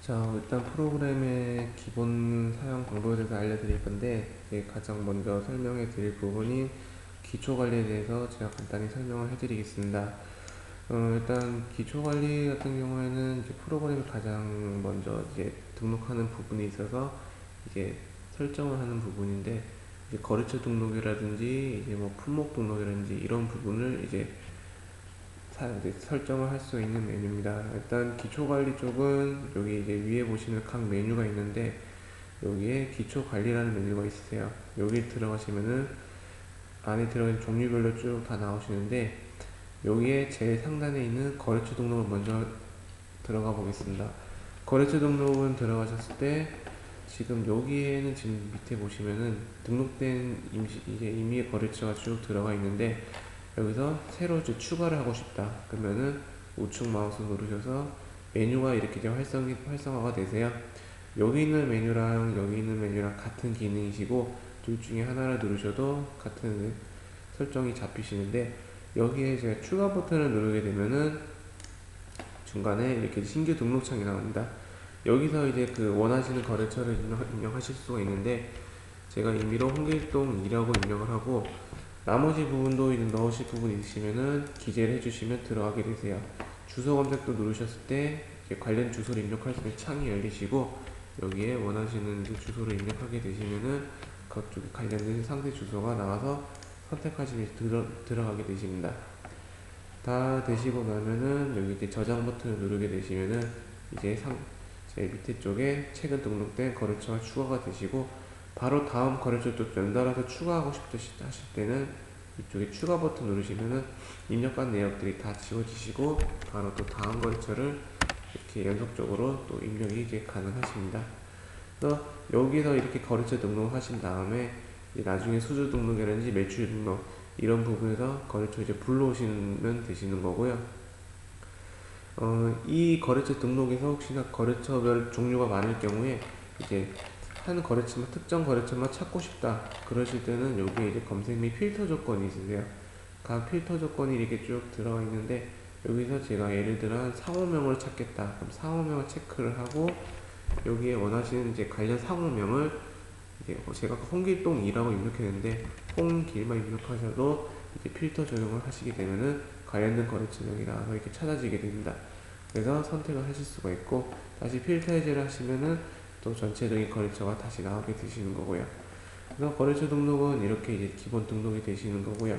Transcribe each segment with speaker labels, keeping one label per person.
Speaker 1: 자, 일단 프로그램의 기본 사용 방법에 대해서 알려드릴 건데, 이제 가장 먼저 설명해 드릴 부분인 기초 관리에 대해서 제가 간단히 설명을 해드리겠습니다. 일단 기초 관리 같은 경우에는 이제 프로그램이 가장 먼저 이제 등록하는 부분이 있어서 이제 설정을 하는 부분인데, 이제 거래처 등록이라든지 이제 뭐 품목 등록이라든지 이런 부분을 이제 설정을 할 수 있는 메뉴입니다. 일단 기초 관리 쪽은 여기 이제 위에 보시면 각 메뉴가 있는데 여기에 기초 관리라는 메뉴가 있으세요. 여기 들어가시면은 안에 들어있는 종류별로 쭉 다 나오시는데 여기에 제일 상단에 있는 거래처 등록을 먼저 들어가 보겠습니다. 거래처 등록은 들어가셨을 때 지금 여기에는 지금 밑에 보시면은 등록된 이제 임의의 거래처가 쭉 들어가 있는데 여기서 새로 이제 추가를 하고 싶다 그러면은 우측 마우스 누르셔서 메뉴가 이렇게 이제 활성화가 되세요. 여기 있는 메뉴랑 여기 있는 메뉴랑 같은 기능이시고 둘 중에 하나를 누르셔도 같은 설정이 잡히시는데 여기에 제가 추가 버튼을 누르게 되면은 중간에 이렇게 신규 등록창이 나옵니다. 여기서 이제 그 원하시는 거래처를 입력하실 수가 있는데 제가 임의로 홍길동2라고 입력을 하고 나머지 부분도 이제 넣으실 부분이 있으시면은 기재를 해주시면 들어가게 되세요. 주소 검색도 누르셨을 때 관련 주소를 입력할 수 있는 창이 열리시고 여기에 원하시는 주소를 입력하게 되시면은 그쪽에 관련된 상세 주소가 나와서 선택하시면 들어가게 되십니다. 다 되시고 나면은 여기 이제 저장 버튼을 누르게 되시면은 이제 제 밑에 쪽에 최근 등록된 거래처가 추가가 되시고 바로 다음 거래처도 연달아서 추가하고 싶으실 하실 때는 이쪽에 추가 버튼 누르시면은 입력한 내역들이 다 지워지시고 바로 또 다음 거래처를 이렇게 연속적으로 또 입력이 이제 가능하십니다. 그래서 여기서 이렇게 거래처 등록하신 다음에 나중에 수주 등록이라든지 매출 등록 이런 부분에서 거래처 이제 불러오시면 되시는 거고요. 이 거래처 등록에서 혹시나 거래처별 종류가 많을 경우에 이제 한 거래처만 특정 거래처만 찾고 싶다 그러실 때는 여기에 이제 검색 및 필터 조건이 있으세요. 각 필터 조건이 이렇게 쭉 들어가 있는데 여기서 제가 예를 들어 한 상호명을 찾겠다 그럼 상호명을 체크를 하고 여기에 원하시는 이제 관련 상호명을 이제 제가 홍길동2라고 입력했는데 홍길만 입력하셔도 이제 필터 적용을 하시게 되면은 관련된 거래처명이 나와서 이렇게 찾아지게 됩니다. 그래서 선택을 하실 수가 있고 다시 필터 해제를 하시면은 또 전체적인 거래처가 다시 나오게 되시는 거고요. 그래서 거래처 등록은 이렇게 이제 기본 등록이 되시는 거고요.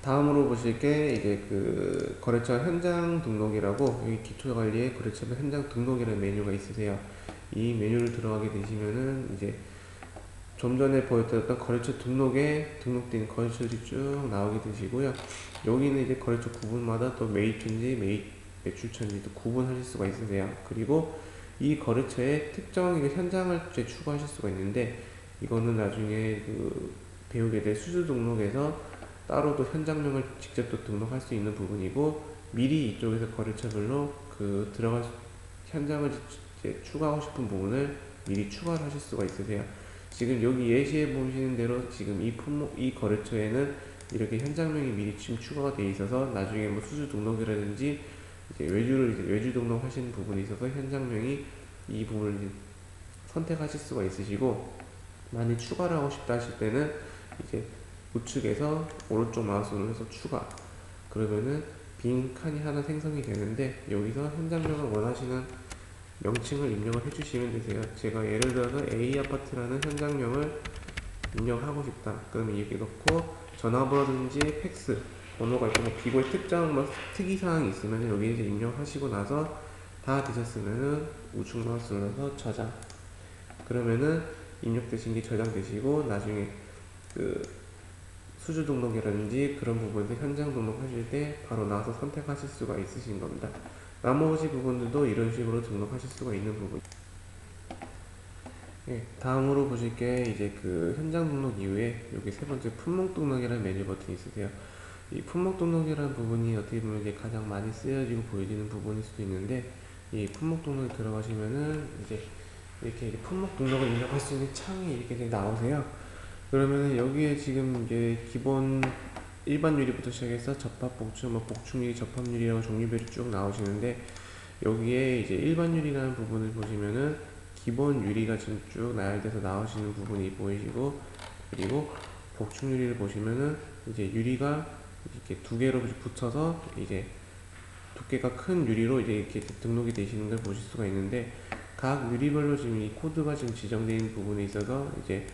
Speaker 1: 다음으로 보실 게 이제 그 거래처 현장 등록이라고 여기 기초 관리에 거래처 현장 등록이라는 메뉴가 있으세요. 이 메뉴를 들어가게 되시면은 이제 좀 전에 보여드렸던 거래처 등록에 등록된 거래처들이 쭉 나오게 되시고요. 여기는 이제 거래처 구분마다 또 매입처인지 매출처인지도 구분하실 수가 있으세요. 그리고 이 거래처에 특정 현장을 추가하실 수가 있는데 이거는 나중에 그 배우게 될 수주 등록에서 따로 또 현장명을 직접 또 등록할 수 있는 부분이고 미리 이쪽에서 거래처별로 그 들어갈 현장을 이제 추가하고 싶은 부분을 미리 추가를 하실 수가 있으세요. 지금 여기 예시해 보시는 대로 지금 이 거래처에는 이렇게 현장명이 미리 지금 추가가 되어 있어서 나중에 뭐 수주 등록이라든지 이제 외주 등록하시는 부분이 있어서 현장명이 이 부분을 이제 선택하실 수가 있으시고 만약 추가를 하고 싶다 하실 때는 이제 우측에서 오른쪽 마우스로 해서 추가 그러면은 빈 칸이 하나 생성이 되는데 여기서 현장명을 원하시는 명칭을 입력을 해주시면 되세요. 제가 예를 들어서 A아파트라는 현장명을 입력하고 싶다. 그러면 이렇게 넣고 전화번호든지 팩스 번호가 있고 뭐 비고의 특정 뭐 특이사항이 있으면 여기 이제 입력하시고 나서 다 되셨으면은 우측 마우스 눌러서 저장 그러면은 입력되신 게 저장되시고 나중에 그 수주 등록이라든지 그런 부분에서 현장 등록하실 때 바로 나와서 선택하실 수가 있으신 겁니다. 나머지 부분들도 이런 식으로 등록하실 수가 있는 부분. 예, 다음으로 보실 게 이제 그 현장 등록 이후에 여기 세 번째 품목 등록이라는 메뉴 버튼이 있으세요. 이 품목 등록이라는 부분이 어떻게 보면 이제 가장 많이 쓰여지고 보여지는 부분일 수도 있는데 이 품목 등록에 들어가시면은 이제 이렇게 품목 등록을 입력할 수 있는 창이 이렇게 나오세요. 그러면은 여기에 지금 이제 기본 일반 유리부터 시작해서 접합, 복층, 뭐 복층 유리, 접합 유리라고 종류별이 쭉 나오시는데 여기에 이제 일반 유리라는 부분을 보시면은 기본 유리가 지금 쭉 나열돼서 나오시는 부분이 보이시고, 그리고 복층 유리를 보시면은 이제 유리가 이렇게 두 개로 붙여서 이제 두께가 큰 유리로 이제 이렇게 등록이 되시는 걸 보실 수가 있는데, 각 유리별로 지금 이 코드가 지금 지정되어 있는 부분에 있어서 이제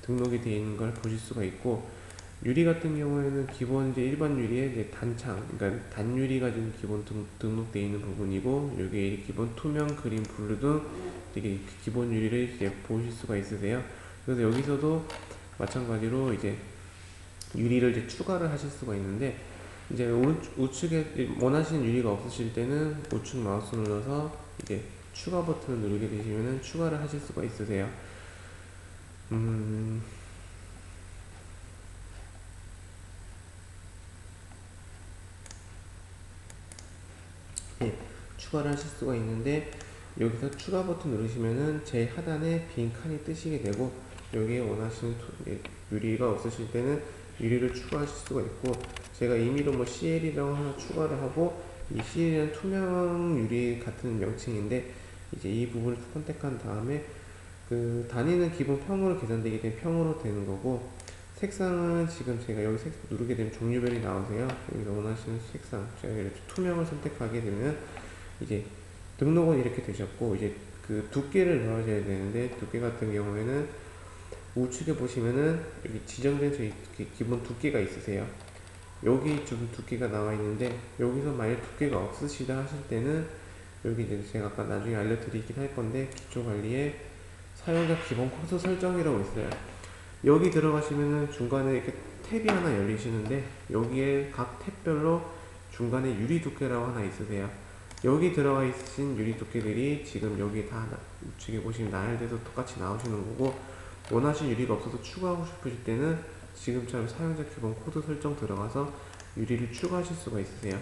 Speaker 1: 등록이 되어 있는 걸 보실 수가 있고, 유리 같은 경우에는 기본 이제 일반 유리에 이제 단창, 그러니까 단유리가 지금 기본 등록되어 있는 부분이고, 여기에 기본 투명, 그린, 블루 등 되게 기본 유리를 이제 보실 수가 있으세요. 그래서 여기서도 마찬가지로 이제 유리를 이제 추가를 하실 수가 있는데, 이제 우측에 원하시는 유리가 없으실 때는 우측 마우스 눌러서 이제 추가 버튼을 누르게 되시면은 추가를 하실 수가 있으세요. 예, 추가를 하실 수가 있는데, 여기서 추가 버튼 누르시면은 제일 하단에 빈 칸이 뜨시게 되고, 여기에 원하시는 유리가 없으실 때는 유리를 추가하실 수가 있고, 제가 임의로 뭐 CL이라고 하나 추가를 하고, 이 CL이란 투명 유리 같은 명칭인데, 이제 이 부분을 선택한 다음에 그 단위는 기본 평으로 계산되기 때문에 평으로 되는 거고, 색상은 지금 제가 여기 누르게 되면 종류별이 나오세요. 여기서 원하시는 색상, 제가 이렇게 투명을 선택하게 되면 이제 등록은 이렇게 되셨고, 이제 그 두께를 넣어줘야 되는데, 두께 같은 경우에는 우측에 보시면은 여기 지정된 저희 기본 두께가 있으세요. 여기 좀 두께가 나와 있는데, 여기서 만약 두께가 없으시다 하실 때는 여기 이제 제가 아까 나중에 알려드리긴 할 건데, 기초 관리에 사용자 기본 코드 설정이라고 있어요. 여기 들어가시면은 중간에 이렇게 탭이 하나 열리시는데, 여기에 각 탭별로 중간에 유리 두께라고 하나 있으세요. 여기 들어가 있으신 유리 두께들이 지금 여기 다 우측에 보시면 나열돼서 똑같이 나오시는 거고, 원하신 유리가 없어서 추가하고 싶으실 때는 지금처럼 사용자 기본 코드 설정 들어가서 유리를 추가하실 수가 있으세요.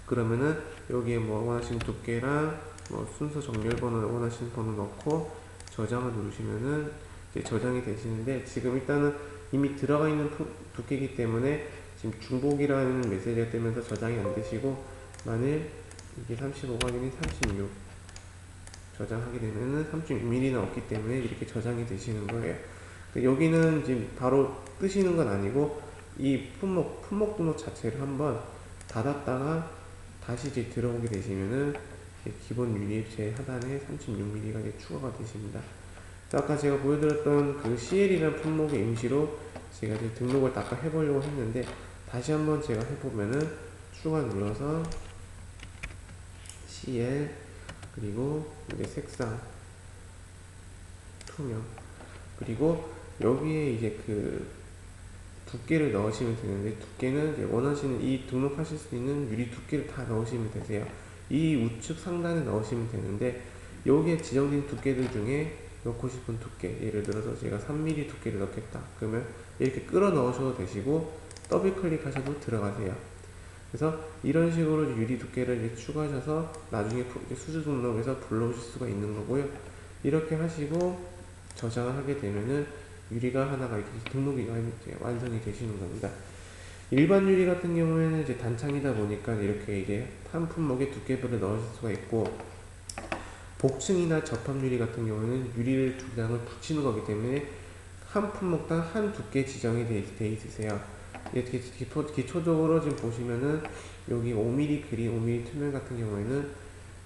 Speaker 1: 그러면은 여기에 뭐 원하시는 두께랑 뭐 순서 정렬 번호 원하시는 번호 넣고 저장을 누르시면은 이제 저장이 되시는데, 지금 일단은 이미 들어가 있는 두께이기 때문에 지금 중복이라는 메시지가 뜨면서 저장이 안 되시고, 만일 이게 35가 아닌 36 저장하게 되면은 36mm는 없기 때문에 이렇게 저장이 되시는 거예요. 여기는 지금 바로 뜨시는 건 아니고, 이 품목 등록 자체를 한번 닫았다가 다시 이제 들어오게 되시면은 기본 유리 제일 하단에 36mm가 이제 추가가 되십니다. 아까 제가 보여드렸던 그 CL이라는 품목의 임시로 제가 이제 등록을 아까 해보려고 했는데, 다시 한번 제가 해보면은 추가 눌러서 CL, 그리고 이제 색상 투명, 그리고 여기에 이제 그 두께를 넣으시면 되는데, 두께는 이제 원하시는 이 등록하실 수 있는 유리 두께를 다 넣으시면 되세요. 이 우측 상단에 넣으시면 되는데, 여기에 지정된 두께들 중에 넣고 싶은 두께, 예를 들어서 제가 3mm 두께를 넣겠다 그러면 이렇게 끌어 넣으셔도 되시고, 더블 클릭하셔도 들어가세요. 그래서 이런 식으로 유리 두께를 이제 추가하셔서 나중에 수주 등록에서 불러오실 수가 있는 거고요. 이렇게 하시고 저장을 하게 되면은 유리가 하나가 이렇게 등록이 완성이 되시는 겁니다. 일반 유리 같은 경우에는 이제 단창이다 보니까 이렇게 이제 한 품목에 두께별로 넣으실 수가 있고, 복층이나 접합유리 같은 경우는 유리를 두 장을 붙이는 거기 때문에 한 품목당 한 두께 지정이 돼 있으세요. 이렇게 기초적으로 지금 보시면은 여기 5mm 그린, 5mm 투명 같은 경우에는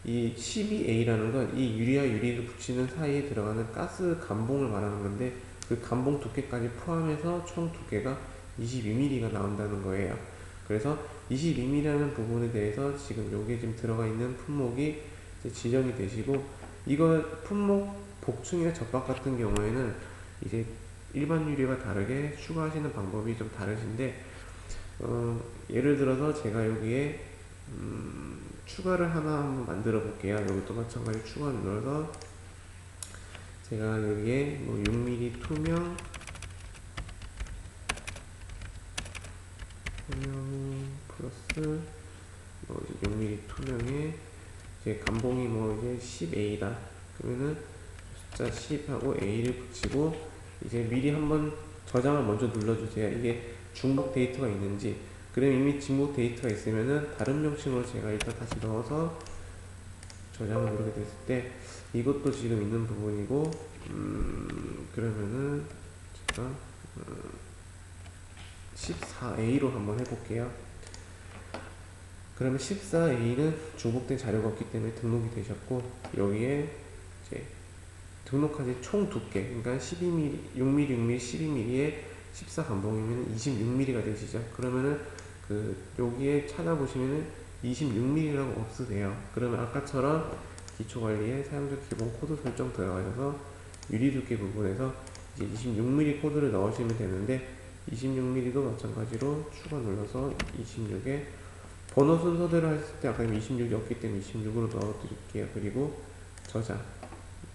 Speaker 1: 이 12A라는 건 이 유리와 유리를 붙이는 사이에 들어가는 가스 감봉을 말하는 건데, 그 감봉 두께까지 포함해서 총 두께가 22mm가 나온다는 거예요. 그래서 22mm라는 부분에 대해서 지금 여기에 지금 들어가 있는 품목이 지정이 되시고, 이거 품목 복층이나 접합 같은 경우에는 이제 일반 유리와 다르게 추가하시는 방법이 좀 다르신데, 예를 들어서 제가 여기에 추가를 하나 한번 만들어 볼게요. 여기도 마찬가지로 추가 눌러서 제가 여기에 뭐 6mm 투명 플러스 뭐 6mm 투명에 이제 감봉이 뭐 이제 10A다 그러면은 숫자 10하고 A를 붙이고, 이제 미리 한번 저장을 먼저 눌러주세요. 이게 중복 데이터가 있는지. 그럼 이미 중복 데이터가 있으면은 다른 명칭으로 제가 일단 다시 넣어서 저장을 누르게 됐을 때 이것도 지금 있는 부분이고, 그러면은 제가 14A로 한번 해볼게요. 그러면 14A는 중복된 자료가 없기 때문에 등록이 되셨고, 여기에 이제 등록한 총 두께, 그러니까 12mm, 6mm, 6mm, 12mm에 14 감봉이면 26mm가 되시죠. 그러면은 여기에 찾아보시면은 26mm라고 없으세요. 그러면 아까처럼 기초관리에 사용자 기본 코드 설정 들어가셔서 유리 두께 부분에서 이제 26mm 코드를 넣으시면 되는데, 26mm도 마찬가지로 추가 눌러서 26에 번호 순서대로 했을 때 아까 26이었기 때문에 26으로 넣어드릴게요. 그리고 저장.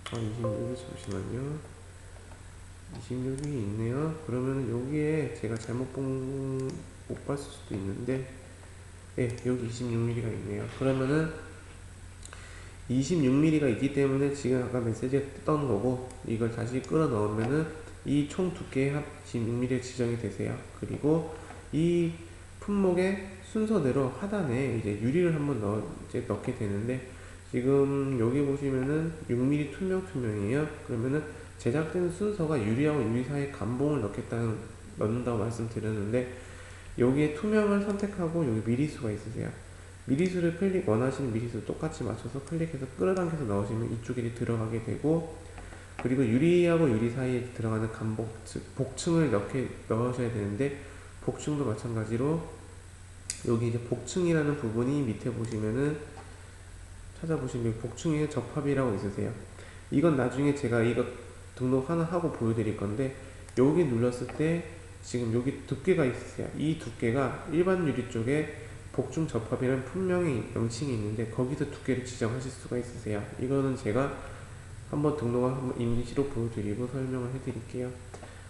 Speaker 1: 26이 잠시만요. 26이 있네요. 그러면 여기에 제가 못 봤을 수도 있는데, 네, 여기 26mm가 있네요. 그러면은 26mm가 있기 때문에 지금 아까 메시지가 떴던 거고, 이걸 다시 끌어 넣으면은 이 총 두께의 합 26mm 지정이 되세요. 그리고 이 품목의 순서대로 하단에 이제 유리를 한번 넣게 되는데, 지금 여기 보시면은 6mm 투명이에요. 그러면은 제작된 순서가 유리하고 유리 사이에 감봉을 넣는다고 말씀드렸는데, 여기에 투명을 선택하고 여기 미리수가 있으세요. 미리수를 원하시는 미리수 똑같이 맞춰서 클릭해서 끌어당겨서 넣으시면 이쪽에 들어가게 되고, 그리고 유리하고 유리 사이에 들어가는 감봉, 즉 복층을 넣으셔야 되는데, 복층도 마찬가지로 여기 이제 복층이라는 부분이 밑에 보시면은 찾아보시면 복층에 접합이라고 있으세요. 이건 나중에 제가 이거 등록 하나 하고 보여드릴 건데, 여기 눌렀을 때 지금 여기 두께가 있으세요. 이 두께가 일반 유리 쪽에 복층 접합이라는 분명히 명칭이 있는데, 거기서 두께를 지정하실 수가 있으세요. 이거는 제가 한번 등록을 한번 임시로 보여드리고 설명을 해드릴게요.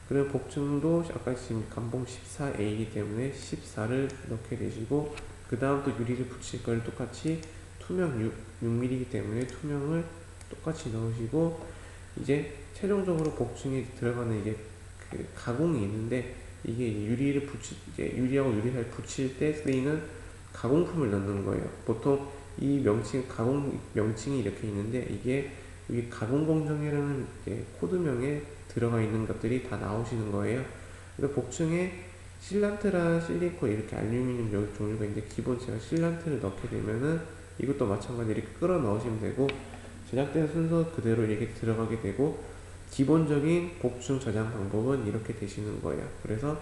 Speaker 1: 그리고 복층도 아까 지금 감봉 14A이기 때문에 14를 넣게 되시고, 그 다음 또 유리를 붙일 걸 똑같이 투명 6mm이기 때문에 투명을 똑같이 넣으시고, 이제 최종적으로 복층에 들어가는 이게 가공이 있는데, 이게 이제 유리하고 유리 사이 붙일 때 쓰이는 가공품을 넣는 거예요. 보통 이 가공 명칭이 이렇게 있는데, 이게 여기 가공공정이라는 코드명에 들어가 있는 것들이 다 나오시는 거예요. 그래서 복층에 실란트라 실리콘 이렇게 알루미늄 여기 종류가 있는데, 기본 제가 실란트를 넣게 되면은 이것도 마찬가지로 이렇게 끌어 넣으시면 되고, 제작된 순서 그대로 이렇게 들어가게 되고, 기본적인 복층 저장 방법은 이렇게 되시는 거예요. 그래서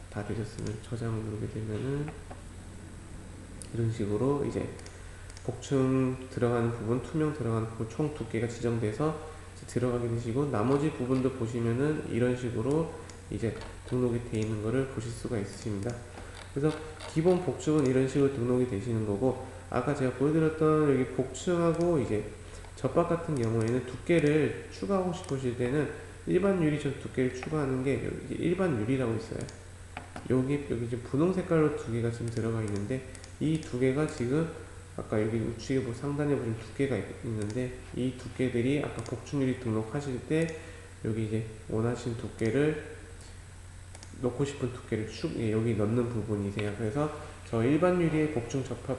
Speaker 1: 다 되셨으면 저장을 누르게 되면은 이런 식으로 이제 복층 들어가는 부분, 투명 들어가는 부분 총 두께가 지정돼서 들어가게 되시고, 나머지 부분도 보시면은 이런 식으로 이제 등록이 되어 있는 것을 보실 수가 있으십니다. 그래서 기본 복층은 이런 식으로 등록이 되시는 거고, 아까 제가 보여드렸던 여기 복층하고 이제 접합 같은 경우에는 두께를 추가하고 싶으실 때는 일반 유리처럼 두께를 추가하는 게 여기 일반 유리라고 있어요. 여기 지금 분홍 색깔로 두 개가 지금 들어가 있는데, 이 두 개가 지금 아까 여기 우측에 상단에 보시면 두께가 있는데, 이 두께들이 아까 복층유리 등록하실 때 여기 이제 원하시는 두께를 넣고 싶은 두께를 여기 넣는 부분이세요. 그래서 저 일반 유리의 복층 접합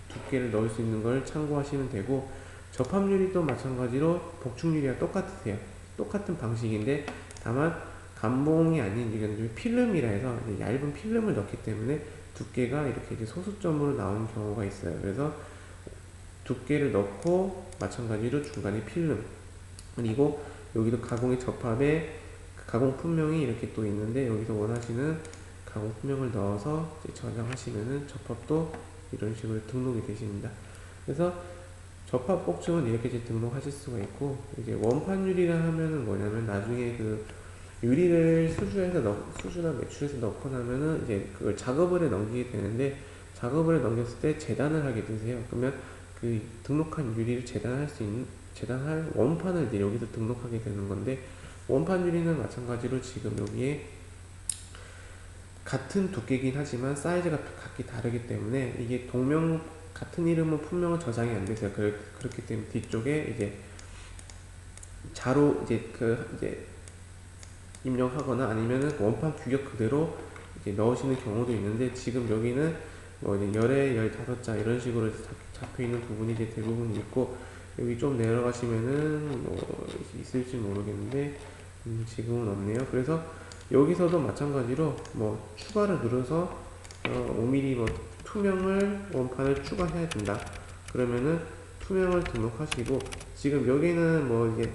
Speaker 1: 두께를 넣을 수 있는 걸 참고하시면 되고, 접합 유리도 마찬가지로 복층 유리와 똑같으세요. 똑같은 방식인데, 다만 감봉이 아닌 이건 필름이라 해서 얇은 필름을 넣기 때문에 두께가 이렇게 이제 소수점으로 나오는 경우가 있어요. 그래서 두께를 넣고 마찬가지로 중간에 필름, 그리고 여기도 가공의 접합에 가공 품명이 이렇게 또 있는데, 여기서 원하시는 가공 품명을 넣어서 이제 저장하시면은 접합도 이런 식으로 등록이 되십니다. 그래서 접합 복층은 이렇게 이제 등록하실 수가 있고, 이제 원판 유리라 하면은 뭐냐면 나중에 유리를 수주나 매출해서 넣고 나면은 이제 그걸 작업을 해 넘기게 되는데, 작업을 해 넘겼을 때 재단을 하게 되세요. 그러면 등록한 유리를 재단할 원판을 이제 여기서 등록하게 되는 건데, 원판 유리는 마찬가지로 지금 여기에 같은 두께긴 하지만 사이즈가 각기 다르기 때문에 이게 같은 이름은 품명은 저장이 안 되세요. 그렇기 때문에 뒤쪽에 이제 자로 이제 입력하거나 아니면은 원판 규격 그대로 이제 넣으시는 경우도 있는데, 지금 여기는 뭐 이제 열에 15자 이런 식으로 잡혀 있는 부분이 이제 대부분 있고, 여기 좀 내려가시면은 뭐 있을지 모르겠는데 지금은 없네요. 그래서 여기서도 마찬가지로 뭐 추가를 눌러서 5mm 뭐 투명을 원판을 추가해야 된다. 그러면은 투명을 등록하시고, 지금 여기는 뭐 이게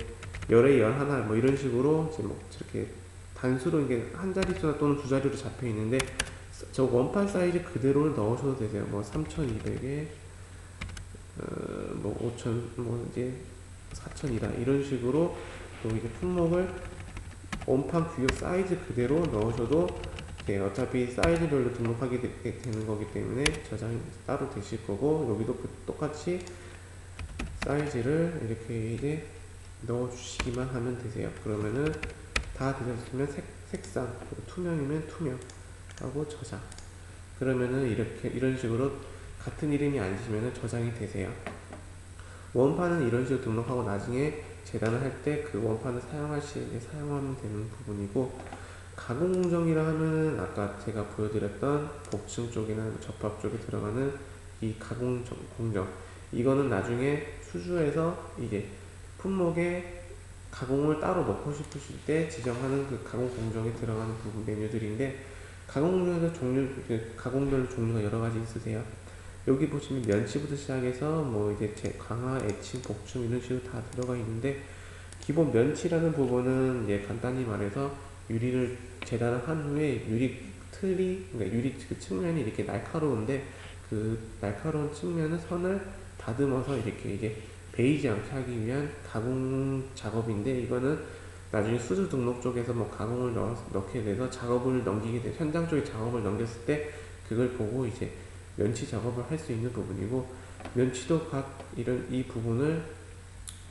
Speaker 1: 열에 11 뭐 이런 식으로 지금 뭐 이렇게 단수로 이게 한 자릿수나 또는 두 자리로 잡혀 있는데, 저 원판 사이즈 그대로를 넣으셔도 되세요. 뭐 3200에 뭐 5000, 뭐 이제 4000이다 이런 식으로 또 이제 품목을 원판 규격 사이즈 그대로 넣으셔도 어차피 사이즈별로 등록하게 되는 거기 때문에 저장이 따로 되실 거고, 여기도 똑같이 사이즈를 이렇게 이제 넣어 주시기만 하면 되세요. 그러면은 다 되셨으면 색상, 투명이면 투명 하고 저장. 그러면은 이렇게 이런 식으로 같은 이름이 아니시면은 저장이 되세요. 원판은 이런 식으로 등록하고 나중에 재단을 할 때 그 원판을 사용할 시에 사용하면 되는 부분이고, 가공 공정이라 하면은 아까 제가 보여드렸던 복층 쪽이나 접합 쪽에 들어가는 이 가공 공정, 이거는 나중에 수주에서 이제 품목에 가공을 따로 넣고 싶으실 때 지정하는 그 가공 공정에 들어가는 부분 메뉴들인데, 가공 공정에서 가공별로 종류가 여러 가지 있으세요. 여기 보시면 면치부터 시작해서 뭐 이제 강화, 애칭, 복층 이런 식으로 다 들어가 있는데, 기본 면치라는 부분은 이제 간단히 말해서 유리를 재단을 한 후에 유리 틀이, 그러니까 유리 그 측면이 이렇게 날카로운데, 그 날카로운 측면은 선을 다듬어서 이렇게 이제 베이지 않게 하기 위한 가공 작업인데, 이거는 나중에 수주 등록 쪽에서 뭐 가공을 넣게 돼서 작업을 넘기게 돼, 현장 쪽에 작업을 넘겼을 때 그걸 보고 이제 면치 작업을 할 수 있는 부분이고, 면치도 각 이런 이 부분을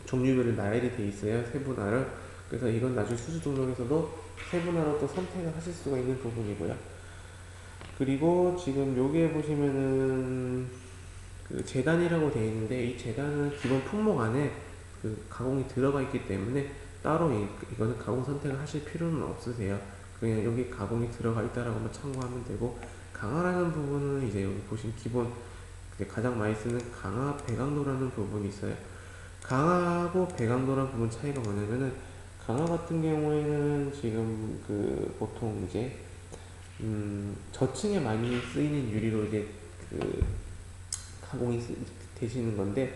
Speaker 1: 종류별로 나열이 돼 있어요. 세분화를. 그래서 이건 나중에 수주 등록에서도 세분화로 또 선택을 하실 수가 있는 부분이고요. 그리고 지금 여기에 보시면은 그 재단이라고 되어 있는데, 이 재단은 기본 품목 안에 그 가공이 들어가 있기 때문에 따로 이거는 가공 선택을 하실 필요는 없으세요. 그냥 여기 가공이 들어가 있다라고만 참고하면 되고, 강화라는 부분은 이제 여기 보시면 기본 가장 많이 쓰는 강화 배강도라는 부분이 있어요. 강화하고 배강도라는 부분 차이가 뭐냐면은, 강화 같은 경우에는 지금 그 보통 이제 저층에 많이 쓰이는 유리로 이제 그 가공이 되시는 건데,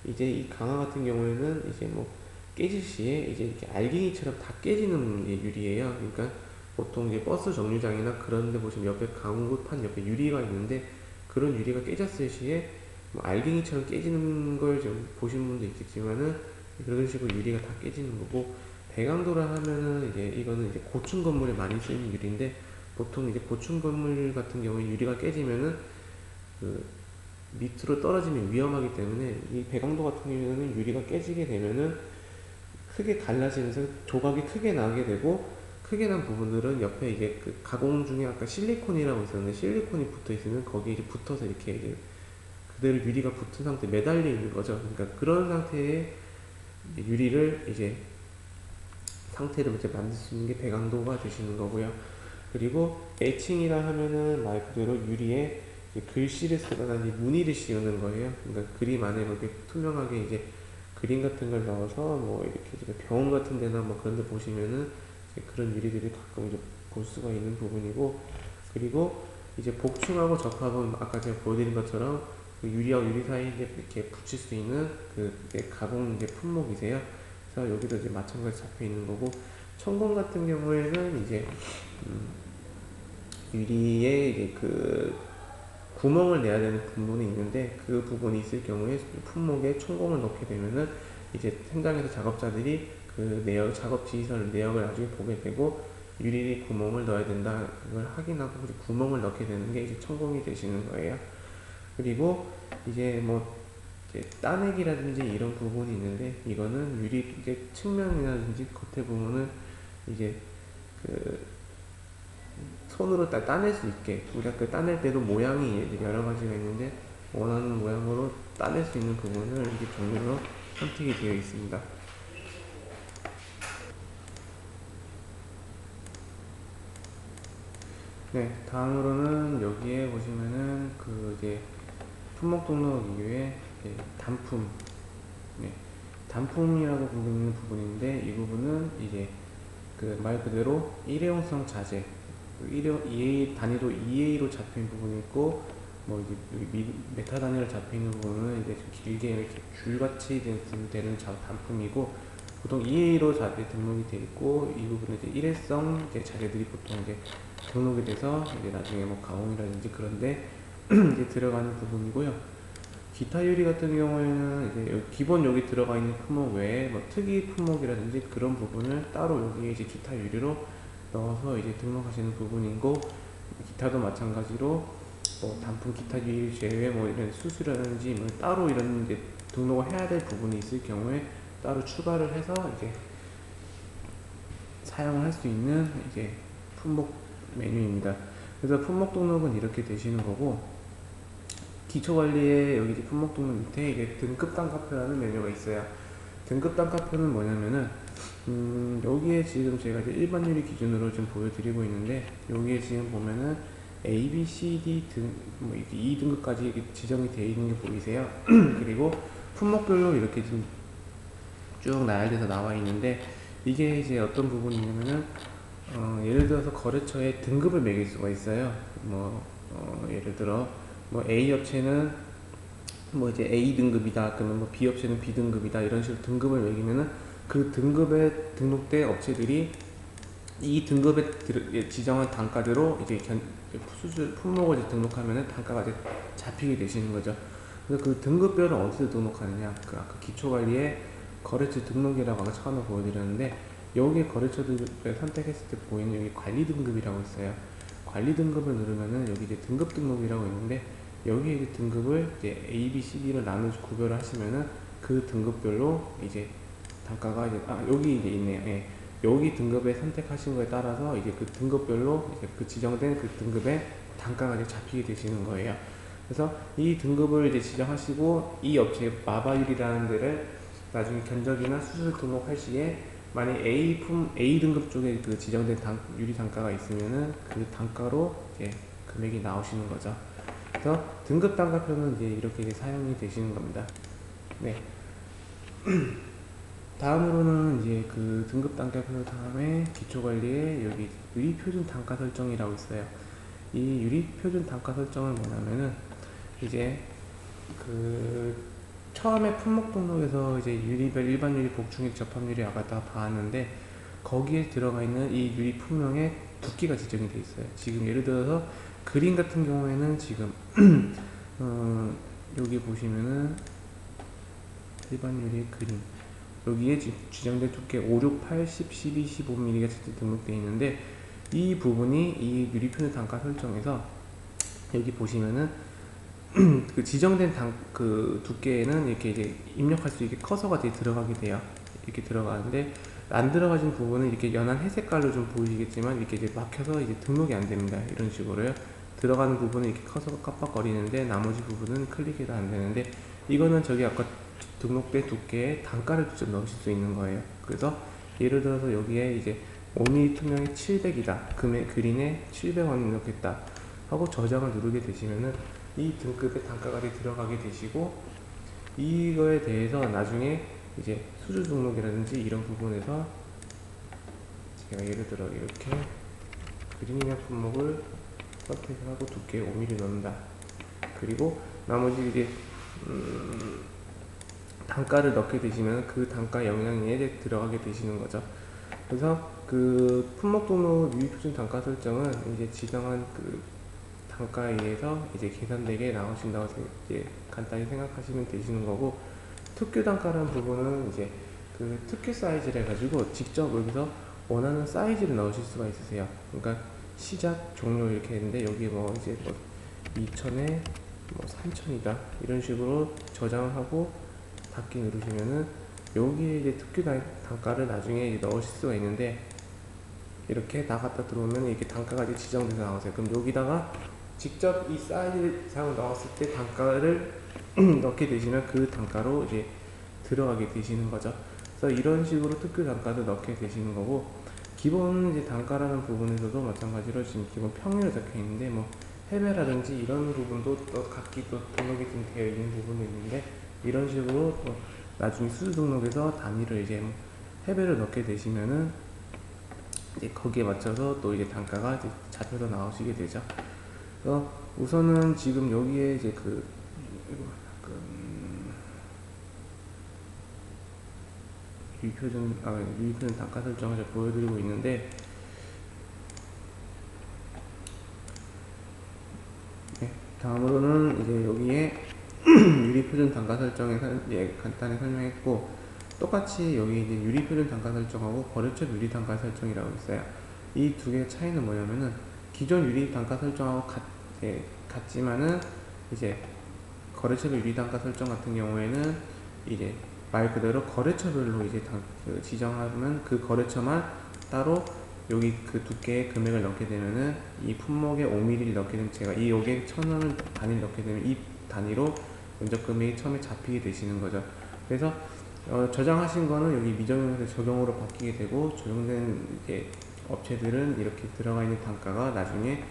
Speaker 1: 이제 이 강화 같은 경우에는 이제 뭐 깨질 시에 이제 이렇게 알갱이처럼 다 깨지는 유리예요. 그러니까 보통 이제 버스 정류장이나 그런 데 보시면 옆에 강구판 옆에 유리가 있는데, 그런 유리가 깨졌을 시에 뭐 알갱이처럼 깨지는 걸 좀 보신 분도 있겠지만은, 그런 식으로 유리가 다 깨지는 거고, 배강도라 하면은 이제 이거는 이제 고층 건물에 많이 쓰이는 유리인데, 보통 이제 고층 건물 같은 경우에 유리가 깨지면은 그 밑으로 떨어지면 위험하기 때문에, 이 배강도 같은 경우에는 유리가 깨지게 되면은 크게 갈라지면서 조각이 크게 나게 되고, 크게 난 부분들은 옆에 이게 그 가공 중에 아까 실리콘이라고 있었는데, 실리콘이 붙어 있으면 거기에 이제 붙어서 이렇게 이제 그대로 유리가 붙은 상태 매달려 있는 거죠. 그러니까 그런 상태의 유리를 이제 상태를 이제 만들 수 있는 게 배강도가 되시는 거고요. 그리고 애칭이라 하면은 말 그대로 유리에 글씨를 쓰거나 무늬를 씌우는 거예요. 그러니까 그림 안에 이렇게 투명하게 이제 그림 같은 걸 넣어서 뭐 이렇게 병원 같은 데나 뭐 그런 데 보시면은 이제 그런 유리들이 가끔 이제 볼 수가 있는 부분이고, 그리고 이제 복층하고 적합은 아까 제가 보여드린 것처럼 그 유리하고 유리 사이에 이렇게 붙일 수 있는 그 가공 이제 품목이세요. 그래서 여기도 이제 마찬가지 잡혀 있는 거고, 천공 같은 경우에는 이제 유리에 이제 그 구멍을 내야 되는 부분이 있는데, 그 부분이 있을 경우에 품목에 천공을 넣게 되면은 이제 현장에서 작업자들이 그 내역 작업 지시서를 내역을 나중에 보게 되고, 유리 구멍을 넣어야 된다 그걸 확인하고 구멍을 넣게 되는 게 이제 천공이 되시는 거예요. 그리고 이제 뭐 이제 따내기라든지 이런 부분이 있는데, 이거는 유리 이제 측면이라든지 겉에 부분을 이제 그 손으로 따낼 수 있게, 우리가 그 따낼 때도 모양이 여러 가지가 있는데 원하는 모양으로 따낼 수 있는 부분을 이렇게 종류로 선택이 되어 있습니다. 네, 다음으로는 여기에 보시면은 그 이제 품목 등록 이후에 이제 단품, 네, 단품이라고 부르는 부분인데 이 부분은 이제 그 말 그대로 일회용성 자재, 일회 2A 단위로 2A로 잡힌 부분이 있고 뭐 이제 여기 메타 단위로 잡혀 있는 부분은 이제 좀 길게 이렇게 줄같이 되는 단품이고 보통 2A로 자재 등록이 되어 있고 이 부분은 이제 일회성 이제 자재들이 보통 이제 등록이 돼서 이제 나중에 뭐 가공이라든지 그런데 이제 들어가는 부분이고요. 기타 유리 같은 경우에는 이제 기본 여기 들어가 있는 품목 외에 뭐 특이 품목이라든지 그런 부분을 따로 여기에 이제 기타 유리로 넣어서 이제 등록하시는 부분이고 기타도 마찬가지로 뭐 단품 기타 유리 제외 뭐 이런 수수라든지 뭐 따로 이런 이제 등록을 해야 될 부분이 있을 경우에 따로 추가를 해서 이제 사용을 할 수 있는 이제 품목 메뉴입니다. 그래서 품목 등록은 이렇게 되시는 거고 기초관리에 여기 이제 품목 등록 밑에 이게 등급 단가표라는 메뉴가 있어요. 등급 단가표는 뭐냐면은 여기에 지금 제가 이제 일반 유리 기준으로 좀 보여드리고 있는데 여기에 지금 보면은 A, B, C, D 등 뭐 이렇게 2등급까지 이렇게 지정이 되어 있는 게 보이세요. 그리고 품목별로 이렇게 지금 쭉 나열돼서 나와 있는데 이게 이제 어떤 부분이냐면은 예를 들어서 거래처에 등급을 매길 수가 있어요. 뭐 예를 들어 뭐 A 업체는 뭐 이제 A 등급이다. 그러면 뭐 B 업체는 B 등급이다. 이런 식으로 등급을 매기면은 그 등급에 등록된 업체들이 이 등급에 지정한 단가대로 이제 수술 품목을 이제 등록하면은 단가가 이제 잡히게 되시는 거죠. 그래서 그 등급별은 어디서 등록하느냐? 그 아까 기초관리에 거래처 등록이라고 아까 처음에 보여드렸는데 여기 거래처들을 선택했을 때 보이는 여기 관리 등급이라고 있어요. 관리 등급을 누르면은 여기 이제 등급 등록이라고 있는데 여기 이제 등급을 이제 A, B, C, D로 나눠서 구별을 하시면은 그 등급별로 이제 단가가 이제 여기 이제 있네요. 예. 여기 등급에 선택하신 거에 따라서 이제 그 등급별로 이제 그 지정된 그 등급의 단가가 이제 잡히게 되시는 거예요. 그래서 이 등급을 이제 지정하시고 이 업체의 마바율이라는 데를 나중에 견적이나 수술 등록할 시에 만약 A 등급 쪽에 그 지정된 유리 단가가 있으면은 그 단가로 이제 금액이 나오시는 거죠. 그래서 등급 단가표는 이제 이렇게 이제 사용이 되시는 겁니다. 네. 다음으로는 이제 그 등급 단가표 다음에 기초관리에 여기 유리표준 단가 설정이라고 있어요. 이 유리표준 단가 설정은 뭐냐면은 이제 그 처음에 품목 등록에서 이제 유리별 일반 유리, 복중유리, 접합유리 아까 다 봤는데 거기에 들어가 있는 이 유리 품명의 두께가 지정이 되어 있어요. 지금 예를 들어서 그린 같은 경우에는 지금 여기 보시면은 일반 유리 그린 여기에 지정된 두께 5, 6, 8, 10, 12, 15mm가 등록되어 있는데 이 부분이 이 유리표준 단가 설정에서 여기 보시면은 그 지정된 그 두께에는 이렇게 이제 입력할 수 있게 커서가 이제 들어가게 돼요. 이렇게 들어가는데 안 들어가진 부분은 이렇게 연한 회색깔로 좀 보이시겠지만 이렇게 이제 막혀서 이제 등록이 안 됩니다. 이런 식으로요. 들어가는 부분은 이렇게 커서가 깜빡거리는데 나머지 부분은 클릭해도 안 되는데 이거는 저기 아까 등록된 두께에 단가를 좀 넣으실 수 있는 거예요. 그래서 예를 들어서 여기에 이제 5mm 투명이 700이다. 그린에 700원 넣겠다. 하고 저장을 누르게 되시면은 이 등급의 단가가 들어가게 되시고 이거에 대해서 나중에 이제 수주 등록이라든지 이런 부분에서 제가 예를 들어 이렇게 그린이나 품목을 선택하고 두께 5mm 넣는다. 그리고 나머지 이제 단가를 넣게 되시면 그 단가 영향에 들어가게 되시는 거죠. 그래서 그 품목 등록 유입표준 단가 설정은 이제 지정한 그 단가에 의해서 이제 계산되게 나오신다고 이제 간단히 생각하시면 되시는 거고 특규 단가라는 부분은 이제 그 특규 사이즈를 해가지고 직접 여기서 원하는 사이즈를 넣으실 수가 있으세요. 그러니까 시작, 종료 이렇게 했는데 여기 뭐 이제 뭐 2000에 뭐 3000이다 이런 식으로 저장을 하고 닫기 누르시면은 여기에 이제 특규 단가를 나중에 이제 넣으실 수가 있는데 이렇게 나갔다 들어오면 이렇게 단가가 이제 지정돼서 나오세요. 그럼 여기다가 직접 이 사이즈상을 넣었을 때 단가를 넣게 되시면 그 단가로 이제 들어가게 되시는 거죠. 그래서 이런 식으로 특규 단가를 넣게 되시는 거고 기본 이제 단가라는 부분에서도 마찬가지로 지금 기본 평일로 적혀 있는데 뭐 해배라든지 이런 부분도 또 각기 또 등록이 좀 되어 있는 부분도 있는데 이런 식으로 또 나중에 수주 등록에서 단위를 이제 뭐 해배를 넣게 되시면은 이제 거기에 맞춰서 또 이제 단가가 이제 잡혀서 나오시게 되죠. 그래서 우선은 지금 여기에 이제 유의표준 단가 설정을 보여드리고 있는데, 네, 다음으로는 이제 여기에 유리표준 단가 설정에 간단히 설명했고, 똑같이 여기 이제 유리표준 단가 설정하고 거래처 유리 단가 설정이라고 있어요. 이 두 개의 차이는 뭐냐면은 기존 유리 단가 설정하고 같지만은 이제 거래처 유리 단가 설정 같은 경우에는 이제 말 그대로 거래처별로 이제 지정하면 그 거래처만 따로 여기 그 두께의 금액을 넣게 되면은 이 품목에 5mm를 넣게 되면 제가 이 여기에 1,000원을 단위를 넣게 되면 이 단위로 면적 금액이 처음에 잡히게 되시는 거죠. 그래서 저장하신 거는 여기 미정형에서 적용으로 바뀌게 되고 적용된 이제 업체들은 이렇게 들어가 있는 단가가 나중에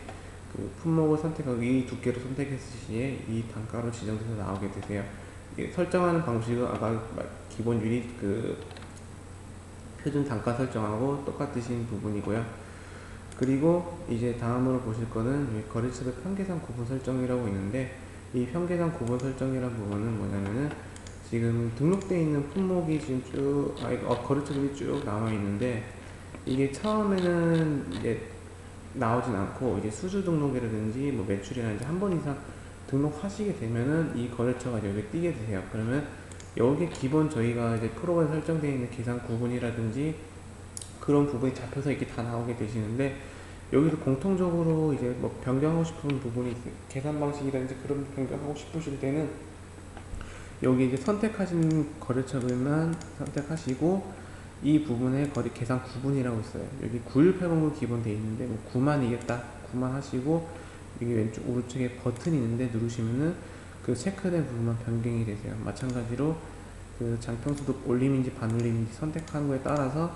Speaker 1: 그 품목을 선택하고 이 두께를 선택했을 시에 이 단가로 지정돼서 나오게 되세요. 설정하는 방식은 아까 기본 유닛 그 표준 단가 설정하고 똑같으신 부분이고요. 그리고 이제 다음으로 보실 거는 거래처별 편계산 구분 설정이라고 있는데, 이 편계산 구분 설정이라는 부분은 뭐냐면은 지금 등록되어 있는 품목이 지금 거래처들이 쭉 나와 있는데, 이게 처음에는 이제 나오진 않고 이제 수주 등록이라든지 뭐 매출이라든지 한 번 이상 등록하시게 되면은 이 거래처가 여기 띄게 되세요. 그러면 여기 기본 저희가 이제 프로그램 설정되어 있는 계산 구분이라든지 그런 부분이 잡혀서 이렇게 다 나오게 되시는데, 여기서 공통적으로 이제 뭐 변경하고 싶은 부분이 계산 방식이라든지 그런 변경하고 싶으실 때는 여기 이제 선택하신 거래처들만 선택하시고 이 부분에 거래 계산 구분이라고 있어요. 여기 9180으로 기본 되어 있는데 뭐 9만이겠다 9만 하시고 여기 왼쪽 오른쪽에 버튼이 있는데 누르시면은 그 체크된 부분만 변경이 되세요. 마찬가지로 그 장평소득 올림인지 반올림인지 선택하는 거에 따라서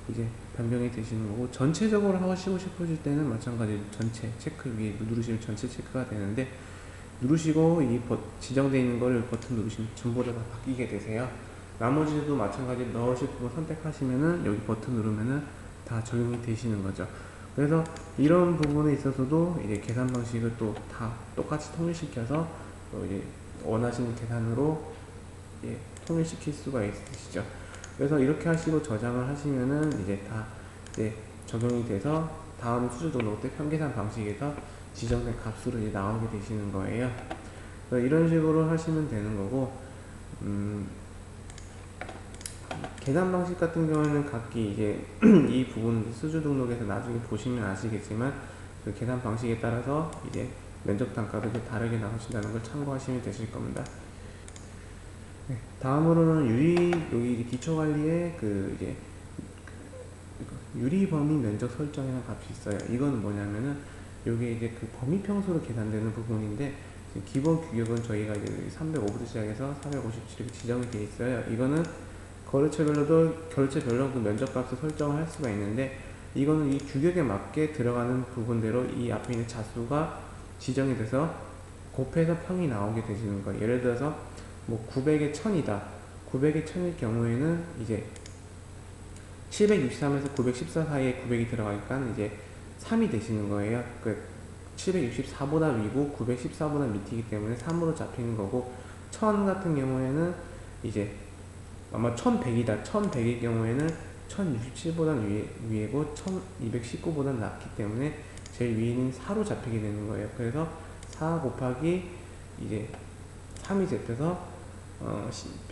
Speaker 1: 이제 변경이 되시는 거고, 전체적으로 하시고 싶으실 때는 마찬가지로 전체 체크 위에 누르시면 전체 체크가 되는데, 누르시고 이 지정되어 있는 거를 버튼 누르시면 전부 다 바뀌게 되세요. 나머지도 마찬가지로 넣으실 부분 선택하시면은 여기 버튼 누르면은 다 적용이 되시는 거죠. 그래서 이런 부분에 있어서도 이제 계산 방식을 또 다 똑같이 통일시켜서 이제 원하시는 계산으로 통일시킬 수가 있으시죠. 그래서 이렇게 하시고 저장을 하시면은 이제 다 이제 적용이 돼서 다음 수주 등록 때 편계산 방식에서 지정된 값으로 이제 나오게 되시는 거예요. 이런 식으로 하시면 되는 거고, 계산 방식 같은 경우에는 각기 이제 이 부분 수주 등록에서 나중에 보시면 아시겠지만 그 계산 방식에 따라서 이제 면적 단가도 다르게 나오신다는 걸 참고하시면 되실 겁니다. 네, 다음으로는 여기 기초 관리에 그 이제 유리 범위 면적 설정이라는 값이 있어요. 이건 뭐냐면은 여기 이제 그 범위 평수로 계산되는 부분인데, 기본 규격은 저희가 이제 305부터 시작해서 457 이렇게 지정이 되어 있어요. 이거는 거래처별로 그 면적값을 설정을 할 수가 있는데, 이거는 이 규격에 맞게 들어가는 부분대로 이 앞에 있는 자수가 지정이 돼서 곱해서 평이 나오게 되시는 거예요. 예를 들어서 뭐 900에 1000이다. 900에 1000일 경우에는 이제 763에서 914 사이에 900이 들어가니까 이제 3이 되시는 거예요. 그 764보다 위고 914보다 밑이기 때문에 3으로 잡히는 거고, 1000 같은 경우에는 이제 아마 1100이다. 1100의 경우에는 1067보다 위에고 1219보다 낮기 때문에 제일 위에 있는 4로 잡히게 되는 거예요. 그래서 4 곱하기 이제 3이 잡혀서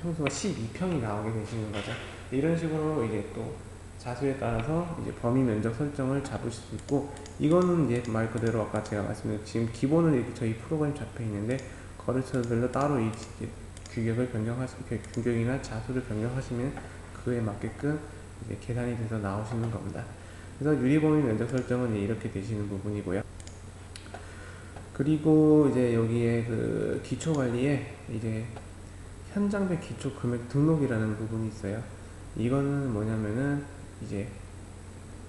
Speaker 1: 평수가 12평이 나오게 되시는 거죠. 이런 식으로 이제 또 자수에 따라서 이제 범위 면적 설정을 잡으실 수 있고, 이거는 이제 말 그대로 아까 제가 말씀드린 지금 기본은 이렇게 저희 프로그램 잡혀 있는데 거래처별로 따로 이 규격을 규격이나 자수를 변경하시면 그에 맞게끔 이제 계산이 돼서 나오시는 겁니다. 그래서 유리범위 면적 설정은 이렇게 되시는 부분이고요. 그리고 이제 여기에 그 기초 관리에 이제 현장별 기초 금액 등록이라는 부분이 있어요. 이거는 뭐냐면은 이제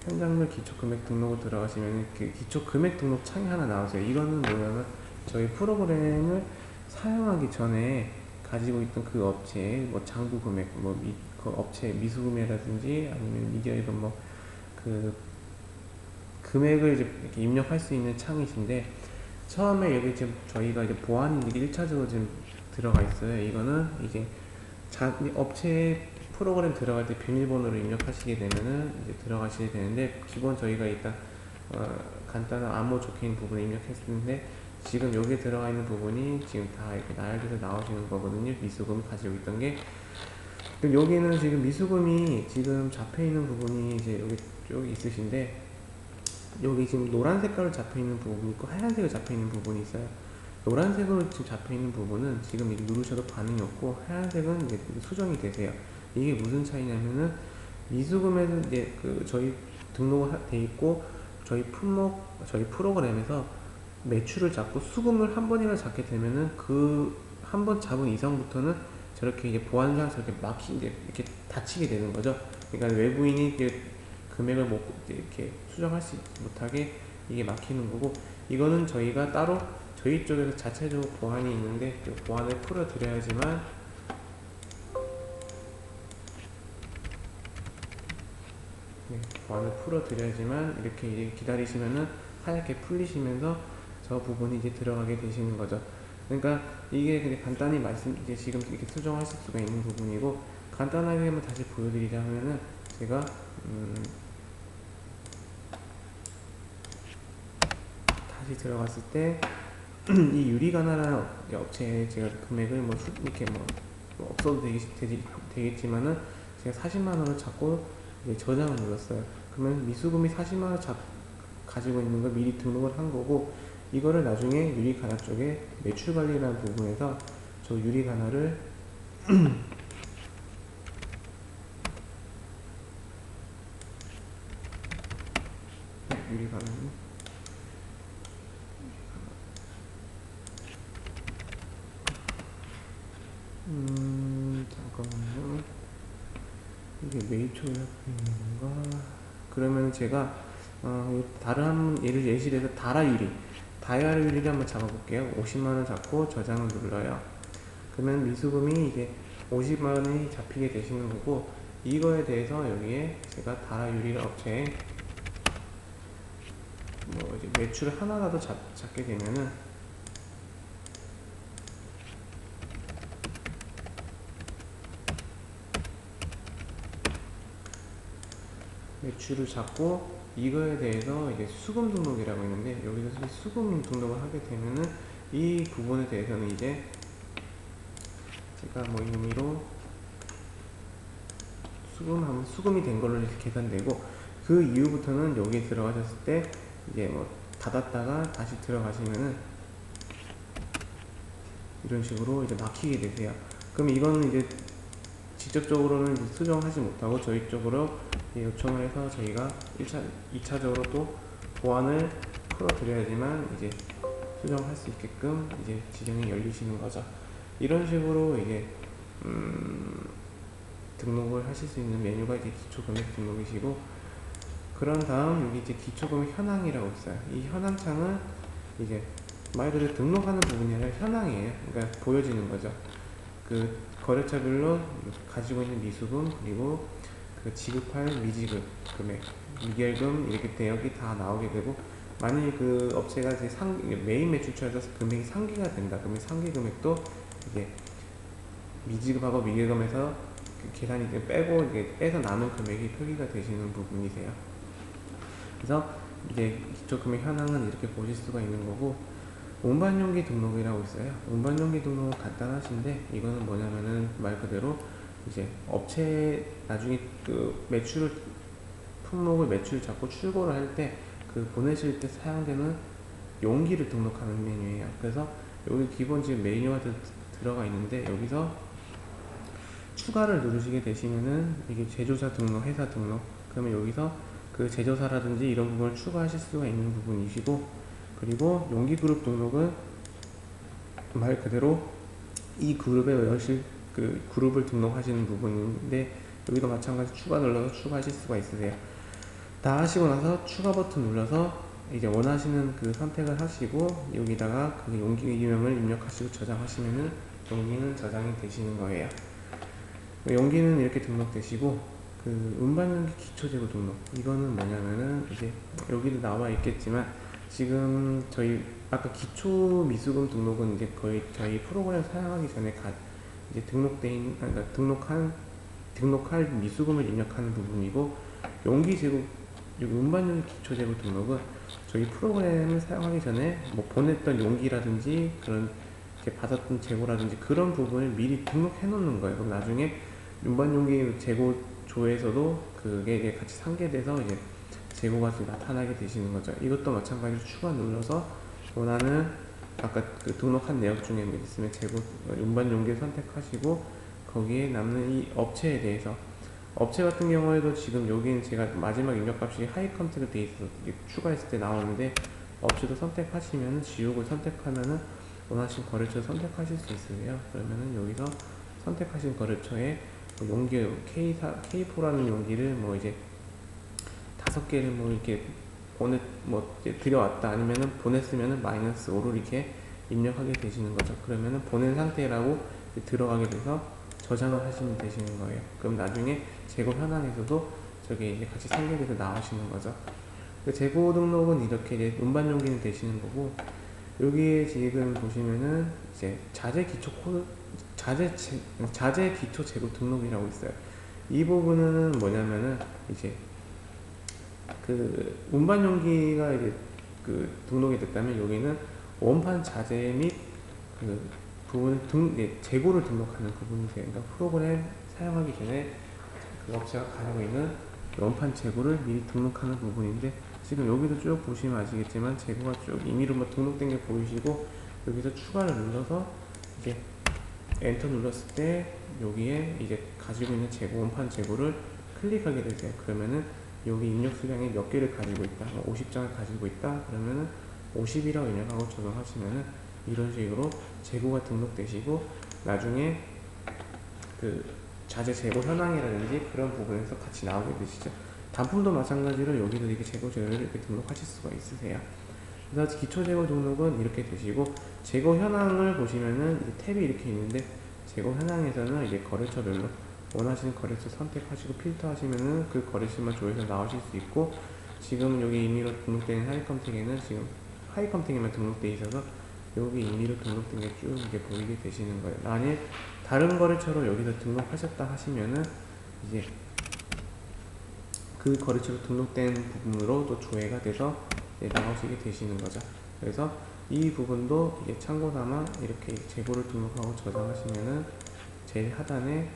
Speaker 1: 현장별 기초금액 등록을 들어가시면 그 기초금액 등록 창이 하나 나오세요. 이거는 뭐냐면 저희 프로그램을 사용하기 전에 가지고 있던 그 업체의 뭐 장부 금액, 그 업체 미수금액이라든지 아니면 미디어이건 뭐 그 금액을 이제 이렇게 입력할 수 있는 창이신데, 처음에 여기 지금 저희가 이제 보안이 1차적으로 지금 들어가 있어요. 이거는 이제 업체 프로그램 들어갈 때 비밀번호를 입력하시게 되면은 이제 들어가시게 되는데, 기본 저희가 일단 간단한 암호 적혀있는 부분을 입력했는데, 지금 여기에 들어가 있는 부분이 지금 다 이렇게 나열돼서 나오시는 거거든요. 미수금 가지고 있던 게. 그럼 여기는 지금 미수금이 지금 잡혀 있는 부분이 이제 여기 쭉 있으신데, 여기 지금 노란 색깔로 잡혀 있는 부분이 있고 하얀색으로 잡혀 있는 부분이 있어요. 노란색으로 지금 잡혀 있는 부분은 지금 이렇게 누르셔도 반응이 없고, 하얀색은 이제 수정이 되세요. 이게 무슨 차이냐면은, 미수금에는 이제 그 저희 등록을 돼 있고, 저희 품목, 저희 프로그램에서 매출을 잡고 수금을 한 번이나 잡게 되면은 그 한 번 잡은 이상부터는 저렇게 이제 보안상 저렇게 이제 이렇게 닫히게 되는 거죠. 그러니까 외부인이 이제 금액을 못 이렇게 수정할 수 못하게 이게 막히는 거고, 이거는 저희가 따로 저희 쪽에서 자체적으로 보안이 있는데, 그 보안을 풀어 드려야지만 보안을 풀어 드려야지만 이렇게 이제 기다리시면은 하얗게 풀리시면서 저 부분이 이제 들어가게 되시는 거죠. 그러니까 이게 그냥 간단히 이제 지금 이렇게 수정하실 수가 있는 부분이고, 간단하게 한번 다시 보여드리자 하면은, 제가 다시 들어갔을 때 이 유리가나라는 업체에 제가 금액을 뭐 이렇게 뭐 없어도 되겠지만은, 제가 40만원을 잡고 이제 저장을 눌렀어요. 그러면 미수금이 40만원 가지고 있는 걸 미리 등록을 한 거고, 이거를 나중에 유리가나 쪽에 매출관리라는 부분에서 저 유리가나를 유리가나는 잠깐만요. 이게 매입초에 잡혀 있는 건가? 그러면 제가 다른 예시를 해서 다이아유리를 한번 잡아볼게요. 50만원 잡고 저장을 눌러요. 그러면 미수금이 이제 50만원이 잡히게 되시는 거고, 이거에 대해서 여기에 제가 다이아유리 업체에 뭐 이제 매출을 하나라도 잡게 되면은, 매출을 잡고 이거에 대해서 이제 수금 등록이라고 있는데, 여기서 수금 등록을 하게 되면은 이 부분에 대해서는 이제 제가 뭐 임의로 수금하면 수금이 된 걸로 이렇게 계산되고, 그 이후부터는 여기에 들어가셨을 때 이제 뭐 닫았다가 다시 들어가시면은 이런 식으로 이제 막히게 되세요. 그럼 이거는 이제 직접적으로는 이제 수정하지 못하고 저희 쪽으로 요청을 해서 저희가 2차적으로 또 보안을 풀어드려야지만 이제 수정할 수 있게끔 이제 지정이 열리시는 거죠. 이런 식으로 이게 등록을 하실 수 있는 메뉴가 이제 기초금액 등록이시고, 그런 다음 여기 이제 기초금액 현황이라고 있어요. 이 현황창은 이제 말 그대로 등록하는 부분이 아니라 현황이에요. 그러니까 보여지는 거죠. 그 거래처별로 가지고 있는 미수금, 그리고 그 지급할 미지급 금액, 미결금 이렇게 대역이 다 나오게 되고, 만약에 그 업체가 이제 메인 매출처에서 금액이 상기가 된다. 그러면 상기 금액도 이제 미지급하고 미결금에서 그 계산이 빼고 이게 빼서 남은 금액이 표기가 되시는 부분이세요. 그래서 이제 기초금액 현황은 이렇게 보실 수가 있는 거고, 운반용기 등록이라고 있어요. 운반용기 등록은 간단하신데, 이거는 뭐냐면은 말 그대로 이제 업체 나중에 그 품목을 매출 잡고 출고를 할 때 그 보내실 때 사용되는 용기를 등록하는 메뉴예요. 그래서 여기 기본 지금 메뉴가 들어가 있는데, 여기서 추가를 누르시게 되시면은 이게 제조사 등록, 회사 등록, 그러면 여기서 그 제조사라든지 이런 부분을 추가하실 수가 있는 부분이시고, 그리고 용기 그룹 등록은 말 그대로 이 그룹에 여실 그 그룹을 등록하시는 부분인데, 여기도 마찬가지 추가 눌러서 추가하실 수가 있으세요. 다 하시고 나서 추가 버튼 눌러서 이제 원하시는 그 선택을 하시고 여기다가 그 용기 이름을 입력하시고 저장하시면은 용기는 저장이 되시는 거예요. 용기는 이렇게 등록되시고 그 운반용기 기초재고 등록, 이거는 뭐냐면은 이제 여기도 나와 있겠지만 지금 저희 아까 기초 미수금 등록은 이제 거의 저희 프로그램 사용하기 전에 이제 그러니까 등록할 미수금을 입력하는 부분이고, 용기 재고 운반용기 기초 재고 등록은 저희 프로그램을 사용하기 전에 뭐 보냈던 용기라든지 그런 이제 받았던 재고라든지 그런 부분을 미리 등록해 놓는 거예요. 그럼 나중에 운반용기 재고조에서도 그게 이제 같이 상계돼서 이제 재고가 나타나게 되시는 거죠. 이것도 마찬가지로 추가 눌러서 원하는 아까 그 등록한 내역 중에 뭐 있으면 재고 운반용기를 선택하시고 거기에 남는 이 업체에 대해서, 업체 같은 경우에도 지금 여기는 제가 마지막 입력값이 하이 컨택이 돼 있어서 추가했을 때 나오는데, 업체도 선택하시면 지우고 선택하면은 원하신 거래처 선택하실 수 있으세요. 그러면은 여기서 선택하신 거래처에 뭐 용기 K4라는 용기를 뭐 이제 5개를 뭐 이렇게 이제 들여왔다, 아니면은 보냈으면은 -5를 이렇게 입력하게 되시는 거죠. 그러면은 보낸 상태라고 들어가게 돼서 저장을 하시면 되시는 거예요. 그럼 나중에 재고 현황에서도 저게 이제 같이 상계돼서 나오시는 거죠. 그 재고 등록은 이렇게 이제 운반용기는 되시는 거고, 여기에 지금 보시면은 이제 자재 기초 재고 등록이라고 있어요. 이 부분은 뭐냐면은 이제 그 운반용기가 이제 그 등록이 됐다면 여기는 원판 자재 및 그 부분 재고를 등록하는 부분이세요. 그러니까 프로그램 사용하기 전에 그 업체가 가지고 있는 원판 재고를 미리 등록하는 부분인데, 지금 여기도 쭉 보시면 아시겠지만 재고가 쭉 임의로 뭐 등록된 게 보이시고, 여기서 추가를 눌러서 이제 엔터 눌렀을 때 여기에 이제 가지고 있는 재고, 원판 재고를 클릭하게 되세요. 그러면은 여기 입력 수량이 몇 개를 가지고 있다, 50장을 가지고 있다 그러면은 50이라고 입력하고 적용하시면은 이런 식으로 재고가 등록되시고, 나중에 그 자재 재고 현황이라든지 그런 부분에서 같이 나오게 되시죠. 단품도 마찬가지로 여기도 이렇게 재고 재료를 이렇게 등록하실 수가 있으세요. 그래서 기초 재고 등록은 이렇게 되시고, 재고 현황을 보시면은 탭이 이렇게 있는데, 재고 현황에서는 이제 거래처별로 원하시는 거래처 선택하시고 필터하시면은 그 거래처만 조회해서 나오실 수 있고, 지금 여기 임의로 등록된 하이컴택에는 지금 하이컴택에만 등록되어 있어서 여기 임의로 등록된 게 쭉 이게 보이게 되시는 거예요. 만일 다른 거래처로 여기서 등록하셨다 하시면은 이제 그 거래처로 등록된 부분으로 또 조회가 돼서 나오시게 되시는 거죠. 그래서 이 부분도 이제 참고 삼아 이렇게 재고를 등록하고 저장하시면은 제일 하단에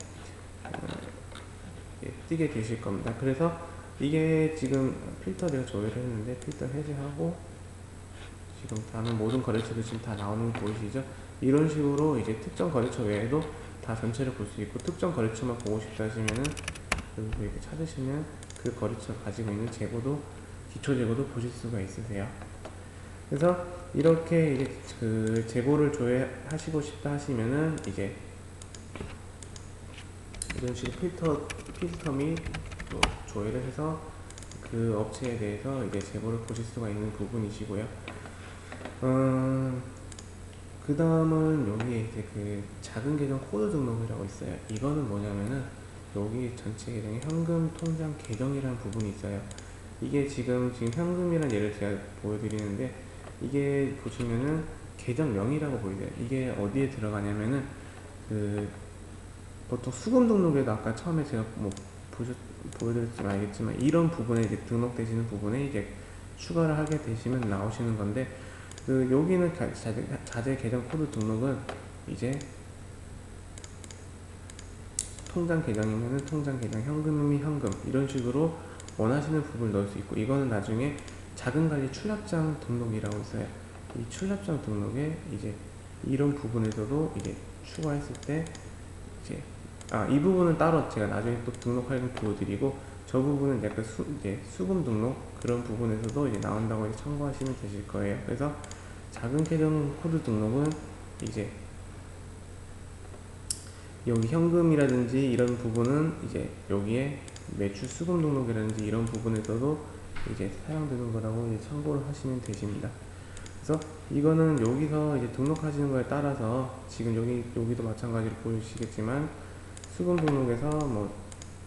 Speaker 1: 뜨게 되실 겁니다. 그래서 이게 지금 필터 내가 조회를 했는데 필터 해제하고 지금 다른 모든 거래처도 지금 다 나오는 거 보이시죠? 이런 식으로 이제 특정 거래처 외에도 다 전체를 볼 수 있고, 특정 거래처만 보고 싶다 하시면은 여기서 이렇게 찾으시면 그 거래처가 가지고 있는 재고도, 기초 재고도 보실 수가 있으세요. 그래서 이렇게 이제 그 재고를 조회하시고 싶다 하시면은 이제 이런 식으로 필터 및 또 조회를 해서 그 업체에 대해서 이제 재고를 보실 수가 있는 부분이시고요. 그 다음은 여기에 이제 그 작은 계정 코드 등록이라고 있어요. 이거는 뭐냐면은 여기 전체 계정에 현금 통장 계정이라는 부분이 있어요. 이게 지금 현금이라는 예를 제가 보여드리는데, 이게 보시면은 계정명이라고 보이세요. 이게 어디에 들어가냐면은 그 보통 수금 등록에도 아까 처음에 제가 뭐 보여드렸지만 알겠지만 이런 부분에 이제 등록되시는 부분에 이제 추가를 하게 되시면 나오시는 건데, 그 여기는 자재 계정 코드 등록은 이제 통장 계정이면은 통장 계정, 현금이면 현금, 이런 식으로 원하시는 부분을 넣을 수 있고, 이거는 나중에 자금 관리 출납장 등록이라고 있어요. 이 출납장 등록에 이제 이런 부분에서도 이제 추가했을 때 이제 이 부분은 따로 제가 나중에 또 등록할 때 보여드리고, 저 부분은 약간 이제 수금 등록 그런 부분에서도 이제 나온다고 이제 참고하시면 되실 거예요. 그래서 작은 계정 코드 등록은 이제 여기 현금이라든지 이런 부분은 이제 여기에 매출 수급 등록이라든지 이런 부분에서도 이제 사용되는 거라고 이제 참고를 하시면 되십니다. 그래서 이거는 여기서 이제 등록하시는 거에 따라서 지금 여기도 마찬가지로 보시겠지만 수금 등록에서 뭐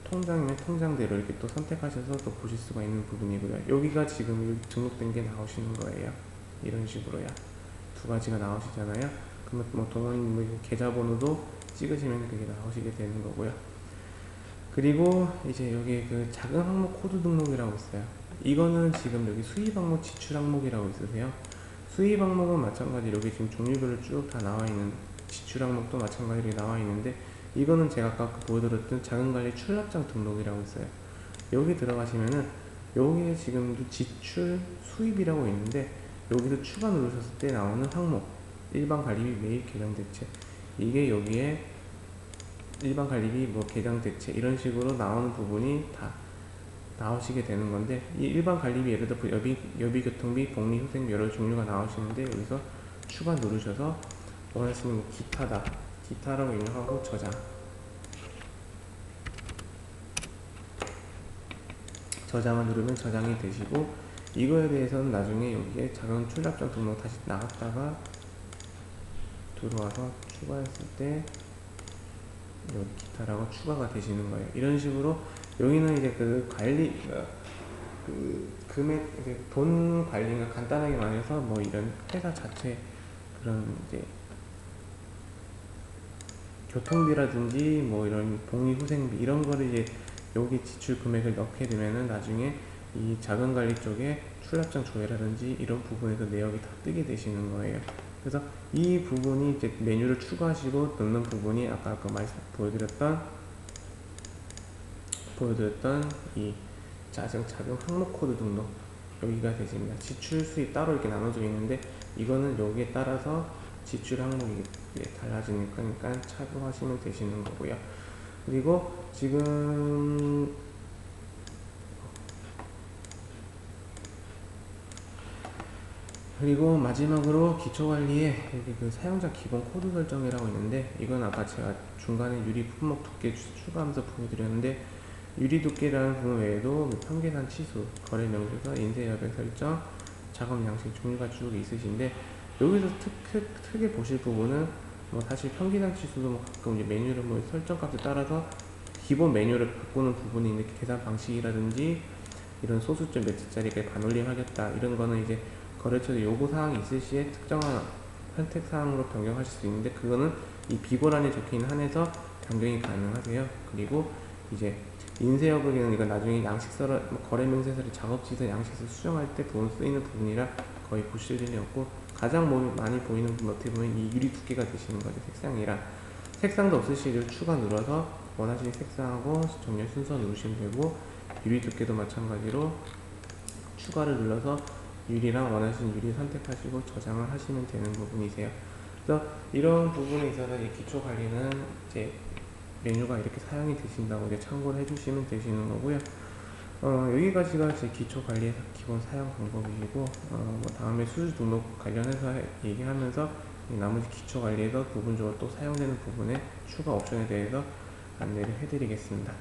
Speaker 1: 통장이면 통장대로 이렇게 또 선택하셔서 또 보실 수가 있는 부분이고요. 여기가 지금 등록된 게 나오시는 거예요. 이런 식으로요. 두 가지가 나오시잖아요. 그러면 뭐 동원 뭐 계좌번호도 찍으시면 그게 나오시게 되는 거고요. 그리고 이제 여기 그 작은 항목 코드 등록이라고 있어요. 이거는 지금 여기 수입 항목, 지출 항목이라고 있으세요. 수입 항목은 마찬가지로 여기 지금 종류별로 쭉 다 나와 있는, 지출 항목도 마찬가지로 나와 있는데, 이거는 제가 아까 보여드렸던 자금관리 출납장 등록이라고 있어요. 여기 들어가시면은 여기에 지금 지출 수입이라고 있는데, 여기서 추가 누르셨을 때 나오는 항목 일반 관리비 매입 계정 대체, 이게 여기에 일반 관리비 뭐 계정 대체 이런 식으로 나오는 부분이 다 나오시게 되는 건데, 이 일반 관리비 예를 들어 여비 교통비, 복리, 후생비 여러 종류가 나오시는데, 여기서 추가 누르셔서 원하시는 뭐 기타라고 입력하고 저장을 누르면 저장이 되시고, 이거에 대해서는 나중에 여기에 작은 출납장 등록 다시 나갔다가 들어와서 추가했을 때 여기 기타라고 추가가 되시는 거예요. 이런 식으로 여기는 이제 그 관리, 그 금액, 이제 돈 관리가 간단하게 말해서 뭐 이런 회사 자체 그런 이제 교통비라든지 뭐 이런 복리 후생비 이런 거를 이제 여기 지출 금액을 넣게 되면은 나중에 이 자금관리 쪽에 출납장 조회라든지 이런 부분에서 내역이 다 뜨게 되시는 거예요. 그래서 이 부분이 이제 메뉴를 추가하시고 넣는 부분이 아까 보여드렸던 이 작은 항목 코드 등록, 여기가 되십니다. 지출 수입 따로 이렇게 나눠져 있는데, 이거는 여기에 따라서 지출 항목이 달라지니까 그러니까 착용하시면 되시는 거고요. 그리고 지금 그리고 마지막으로 기초관리에 여기 그 사용자 기본 코드 설정이라고 있는데, 이건 아까 제가 중간에 유리 품목 두께 추가하면서 보여드렸는데, 유리 두께라는 부분 외에도 평계산 치수, 거래 명세서, 인쇄 여백 설정, 작업 양식 종류가 쭉 있으신데, 여기서 크게 보실 부분은 뭐 사실 평계산 치수도 뭐 가끔 이제 메뉴를 뭐 설정값에 따라서 기본 메뉴를 바꾸는 부분이 있는데, 계산 방식이라든지 이런 소수점 매트짜리가 반올림하겠다 이런 거는 이제 거래처에 요구사항이 있을 시에 특정한 선택사항으로 변경하실 수 있는데, 그거는 이 비고란에 적혀있는 한에서 변경이 가능하세요. 그리고 이제 인쇄여부기는 이건 나중에 양식서를 거래명세서를 작업지에서 양식서 수정할 때 쓰이는 부분이라 거의 보실 일이 없고, 가장 많이 보이는 부분 어떻게 보면 이 유리 두께가 되시는 거죠. 색상이랑 색상도 없으시고 추가 눌러서 원하시는 색상하고 정렬 순서 누르시면 되고, 유리 두께도 마찬가지로 추가를 눌러서 유리랑 원하시는 유리 선택하시고 저장을 하시면 되는 부분이세요. 그래서 이런 부분에 있어서 이 기초 관리는 이제 메뉴가 이렇게 사용이 되신다고 이제 참고를 해주시면 되시는 거고요. 여기까지가 제 기초 관리의 기본 사용 방법이고, 뭐 다음에 수주 등록 관련해서 얘기하면서 나머지 기초 관리에서 부분적으로 또 사용되는 부분의 추가 옵션에 대해서 안내를 해드리겠습니다.